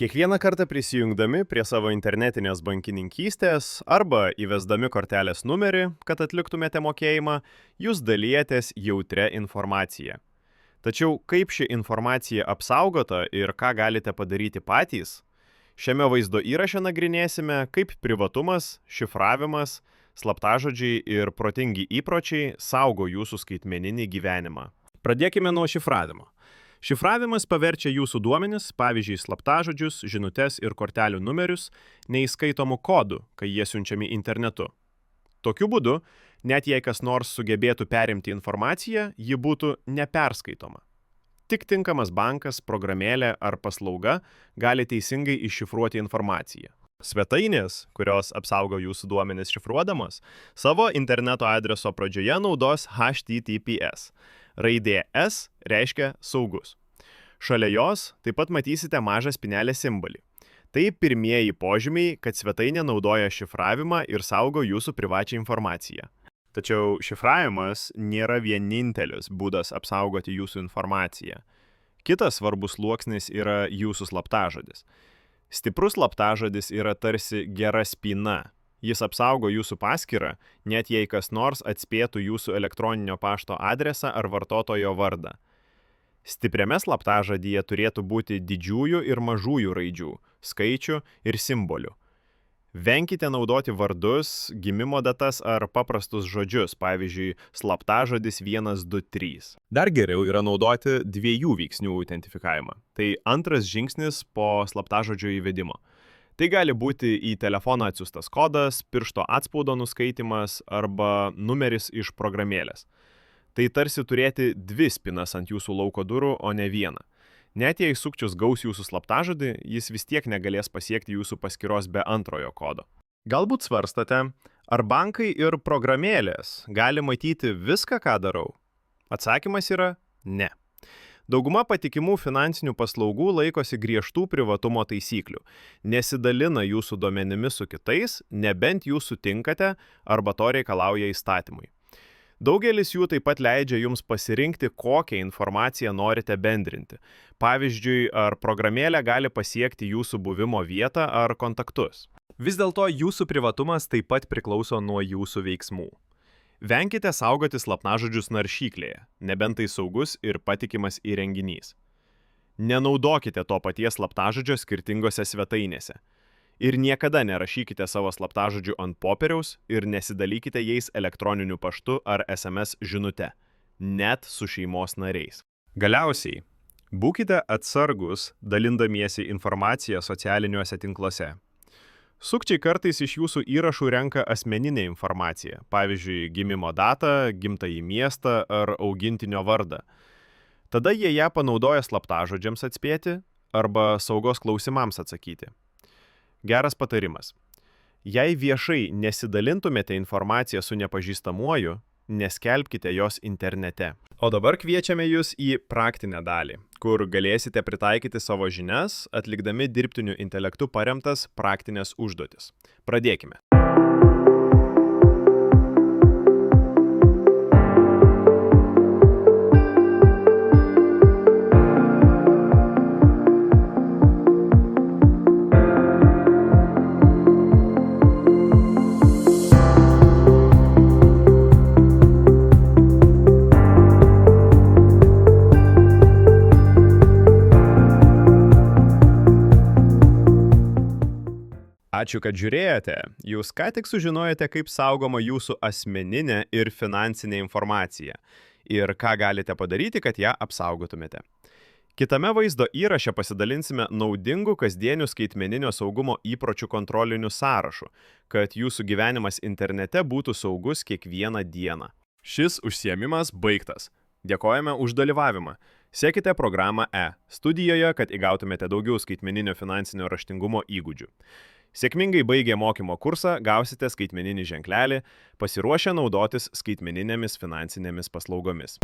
Kiekvieną kartą prisijungdami prie savo internetinės bankininkystės arba įvesdami kortelės numerį, kad atliktumėte mokėjimą, jūs dalijatės jautrią informaciją. Tačiau kaip ši informacija apsaugota ir ką galite padaryti patys? Šiame vaizdo įraše nagrinėsime, kaip privatumas, šifravimas, slaptažodžiai ir protingi įpročiai saugo jūsų skaitmeninį gyvenimą. Pradėkime nuo šifravimo. Šifravimas paverčia jūsų duomenis, pavyzdžiui, slaptažodžius, žinutes ir kortelių numerius, neįskaitomų kodų, kai jie siunčiami internetu. Tokiu būdu, net jei kas nors sugebėtų perimti informaciją, ji būtų neperskaitoma. Tik tinkamas bankas, programėlė ar paslauga gali teisingai iššifruoti informaciją. Svetainės, kurios apsaugo jūsų duomenis šifruodamos, savo interneto adreso pradžioje naudos HTTPS. Raidė S reiškia saugus. Šalia jos taip pat matysite mažą spynelę simbolį. Tai pirmieji požymiai, kad svetainė naudoja šifravimą ir saugo jūsų privačią informaciją. Tačiau šifravimas nėra vienintelis būdas apsaugoti jūsų informaciją. Kitas svarbus sluoksnis yra jūsų slaptažodis. Stiprus slaptažodis yra tarsi gera spyna. Jis apsaugo jūsų paskyrą, net jei kas nors atspėtų jūsų elektroninio pašto adresą ar vartotojo vardą. Stipriame slaptažodyje turėtų būti didžiųjų ir mažųjų raidžių, skaičių ir simbolių. Venkite naudoti vardus, gimimo datas ar paprastus žodžius, pavyzdžiui, slaptažodis 123. Dar geriau yra naudoti dviejų veiksnių autentifikavimą. Tai antras žingsnis po slaptažodžio įvedimo. Tai gali būti į telefoną atsiųstas kodas, piršto atspaudo nuskaitimas arba numeris iš programėlės. Tai tarsi turėti dvi spinas ant jūsų lauko durų, o ne vieną. Net jei sukčius gaus jūsų slaptažodį, jis vis tiek negalės pasiekti jūsų paskyros be antrojo kodo. Galbūt svarstate, ar bankai ir programėlės gali matyti viską, ką darau? Atsakymas yra ne. Dauguma patikimų finansinių paslaugų laikosi griežtų privatumo taisyklių, nesidalina jūsų duomenimis su kitais, nebent jūs sutinkate arba to reikalauja įstatymai. Daugelis jų taip pat leidžia jums pasirinkti, kokią informaciją norite bendrinti. Pavyzdžiui, ar programėlė gali pasiekti jūsų buvimo vietą ar kontaktus. Vis dėlto jūsų privatumas taip pat priklauso nuo jūsų veiksmų. Venkite saugoti slaptažodžius naršyklėje, nebent tai saugus ir patikimas įrenginys. Nenaudokite to paties slaptažodžio skirtingose svetainėse. Ir niekada nerašykite savo slaptažodžių ant popieriaus ir nesidalykite jais elektroniniu paštu ar SMS žinute, net su šeimos nariais. Galiausiai, būkite atsargus dalindamiesi informaciją socialiniuose tinkluose. Sukčiai kartais iš jūsų įrašų renka asmeninę informaciją, pavyzdžiui, gimimo datą, gimtąjį miestą ar augintinio vardą. Tada jie ją panaudoja slaptažodžiams atspėti arba saugos klausimams atsakyti. Geras patarimas. Jei viešai nesidalintumėte informaciją su nepažįstamuoju, neskelbkite jos internete. O dabar kviečiame jūs į praktinę dalį, kur galėsite pritaikyti savo žinias, atlikdami dirbtiniu intelektu paremtas praktinės užduotis. Pradėkime. Ačiū, kad žiūrėjote. Jūs ką tik sužinojote, kaip saugoma jūsų asmeninė ir finansinė informacija ir ką galite padaryti, kad ją apsaugotumėte. Kitame vaizdo įraše pasidalinsime naudingų kasdienių skaitmeninio saugumo įpročių kontrolinių sąrašų, kad jūsų gyvenimas internete būtų saugus kiekvieną dieną. Šis užsiėmimas baigtas. Dėkojame už dalyvavimą. Sekite programą studijoje, kad įgautumėte daugiau skaitmeninio finansinio raštingumo įgūdžių. Sėkmingai baigę mokymo kursą gausite skaitmeninį ženklelį, pasiruošę naudotis skaitmeninėmis finansinėmis paslaugomis.